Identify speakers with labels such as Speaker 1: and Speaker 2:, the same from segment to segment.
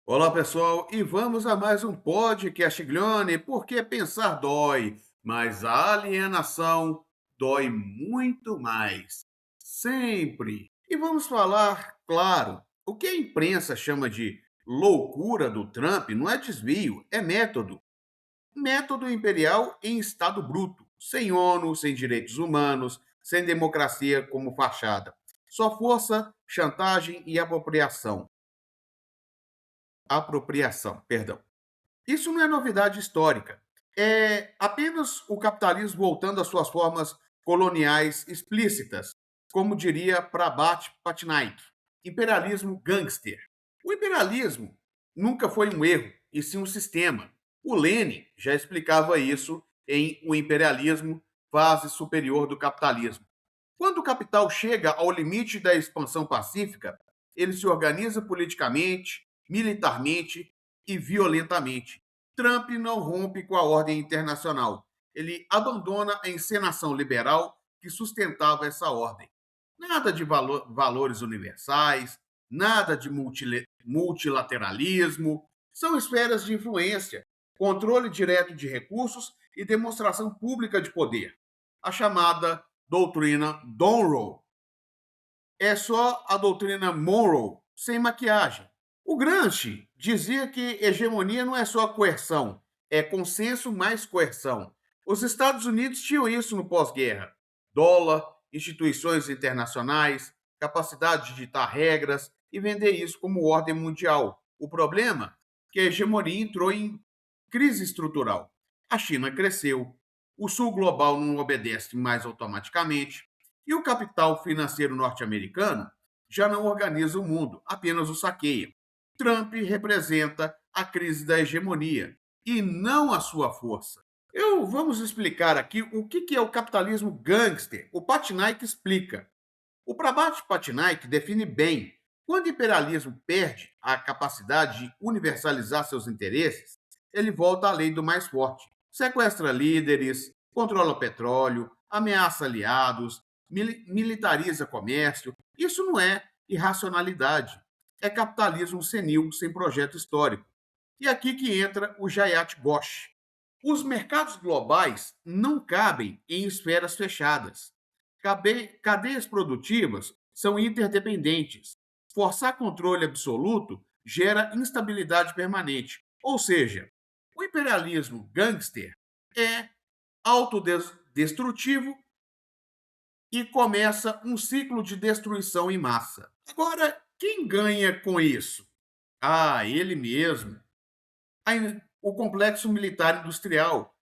Speaker 1: Olá, pessoal, e vamos a mais um podcast Glione, porque pensar dói, mas a alienação dói muito mais. Sempre. E vamos falar, claro, o que a imprensa chama de loucura do Trump não é desvio, é método. Método imperial em estado bruto, sem ONU, sem direitos humanos, sem democracia como fachada. Só força, chantagem e apropriação. Isso não é novidade histórica. É apenas o capitalismo voltando às suas formas coloniais explícitas, como diria Prabhat Patnaik, imperialismo gangster. O imperialismo nunca foi um erro, e sim um sistema. O Lenin já explicava isso em O Imperialismo, Fase Superior do Capitalismo. Quando o capital chega ao limite da expansão pacífica, ele se organiza politicamente, militarmente e violentamente. Trump não rompe com a ordem internacional. Ele abandona a encenação liberal que sustentava essa ordem. Nada de valores universais, nada de multilateralismo. São esferas de influência, controle direto de recursos e demonstração pública de poder. A chamada doutrina Monroe. É só a doutrina Monroe, sem maquiagem. O Gramsci dizia que hegemonia não é só coerção, é consenso mais coerção. Os Estados Unidos tinham isso no pós-guerra. Dólar, instituições internacionais, capacidade de ditar regras e vender isso como ordem mundial. O problema é que a hegemonia entrou em crise estrutural. A China cresceu, o sul global não obedece mais automaticamente, e o capital financeiro norte-americano já não organiza o mundo, apenas o saqueia. Trump representa a crise da hegemonia e não a sua força. Vamos explicar aqui o que é o capitalismo gangster. O Patnaik explica. O Prabhat Patnaik define bem: quando o imperialismo perde a capacidade de universalizar seus interesses, ele volta à lei do mais forte. Sequestra líderes, controla petróleo, ameaça aliados, militariza comércio. Isso não é irracionalidade. É capitalismo senil sem projeto histórico. E aqui que entra o Jayat Ghosh. Os mercados globais não cabem em esferas fechadas. Cadeias produtivas são interdependentes. Forçar controle absoluto gera instabilidade permanente. Ou seja, o imperialismo gangster é autodestrutivo e começa um ciclo de destruição em massa. Agora, quem ganha com isso? Ah, ele mesmo. O complexo militar industrial,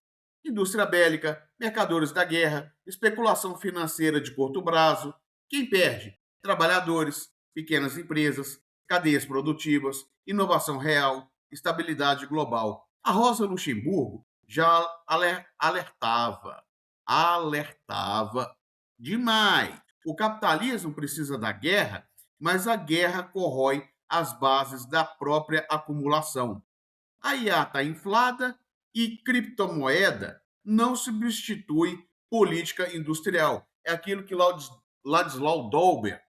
Speaker 1: indústria bélica, mercadores da guerra, especulação financeira de curto prazo. Quem perde? Trabalhadores, pequenas empresas, cadeias produtivas, inovação real, estabilidade global. A Rosa Luxemburgo já alertava demais. O capitalismo precisa da guerra, mas a guerra corrói as bases da própria acumulação. A IA está inflada e criptomoeda não substitui política industrial. É aquilo que Ladislau Dolber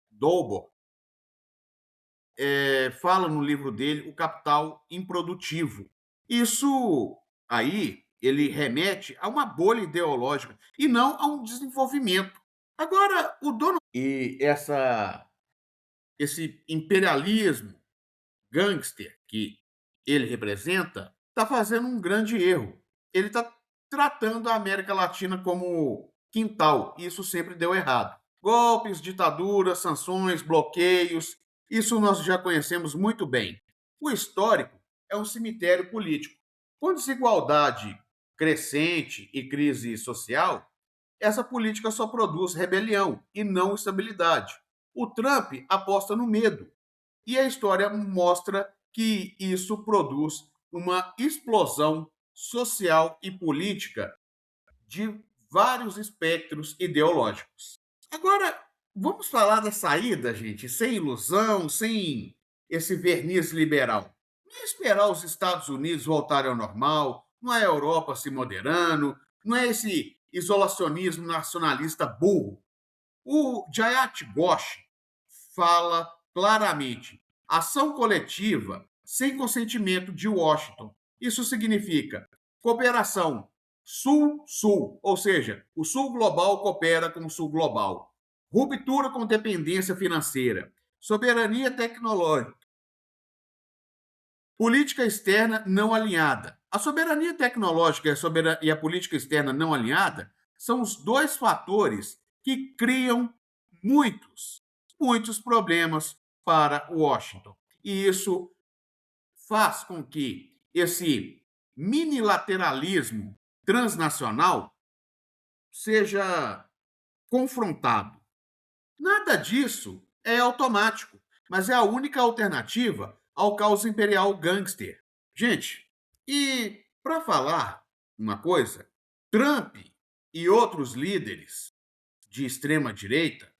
Speaker 1: fala no livro dele, O Capital Improdutivo. Isso aí ele remete a uma bolha ideológica e não a um desenvolvimento. Agora, o dono e esse imperialismo gangster que ele representa está fazendo um grande erro. Ele está tratando a América Latina como quintal. E isso sempre deu errado. Golpes, ditaduras, sanções, bloqueios, isso nós já conhecemos muito bem. O histórico é um cemitério político. Com desigualdade crescente e crise social, essa política só produz rebelião e não estabilidade. O Trump aposta no medo, e a história mostra que isso produz uma explosão social e política de vários espectros ideológicos. Agora, vamos falar da saída, gente, sem ilusão, sem esse verniz liberal. Não é esperar os Estados Unidos voltarem ao normal, não é a Europa se moderando, não é esse isolacionismo nacionalista burro. O Jayat Ghosh fala claramente: ação coletiva sem consentimento de Washington. Isso significa cooperação Sul-Sul, ou seja, o Sul global coopera com o Sul global. Ruptura com dependência financeira, soberania tecnológica, política externa não alinhada. A soberania tecnológica e a política externa não alinhada são os dois fatores que criam muitos problemas para Washington. E isso faz com que esse minilateralismo transnacional seja confrontado. Nada disso é automático, mas é a única alternativa ao caos imperial gangster. Gente, e para falar uma coisa, Trump e outros líderes de extrema direita,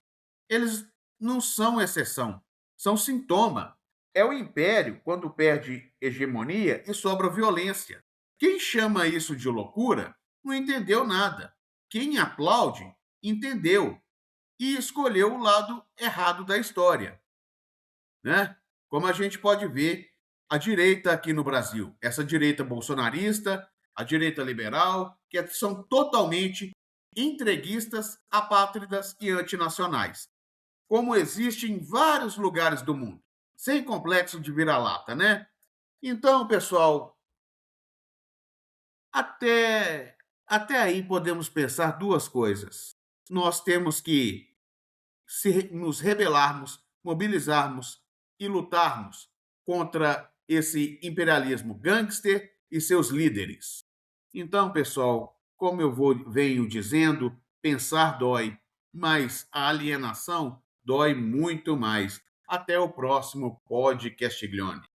Speaker 1: eles não são exceção, são sintoma. É o império quando perde hegemonia e sobra violência. Quem chama isso de loucura não entendeu nada. Quem aplaude entendeu e escolheu o lado errado da história, né? Como a gente pode ver, a direita aqui no Brasil, essa direita bolsonarista, a direita liberal, que são totalmente entreguistas, apátridas e antinacionais, como existe em vários lugares do mundo, sem complexo de vira-lata, né? Então, pessoal, até, até aí podemos pensar duas coisas. Nós temos que se nos rebelarmos, mobilizarmos e lutarmos contra esse imperialismo gangster e seus líderes. Então, pessoal, como venho dizendo, pensar dói, mas a alienação dói muito mais. Até o próximo podcast, Glione.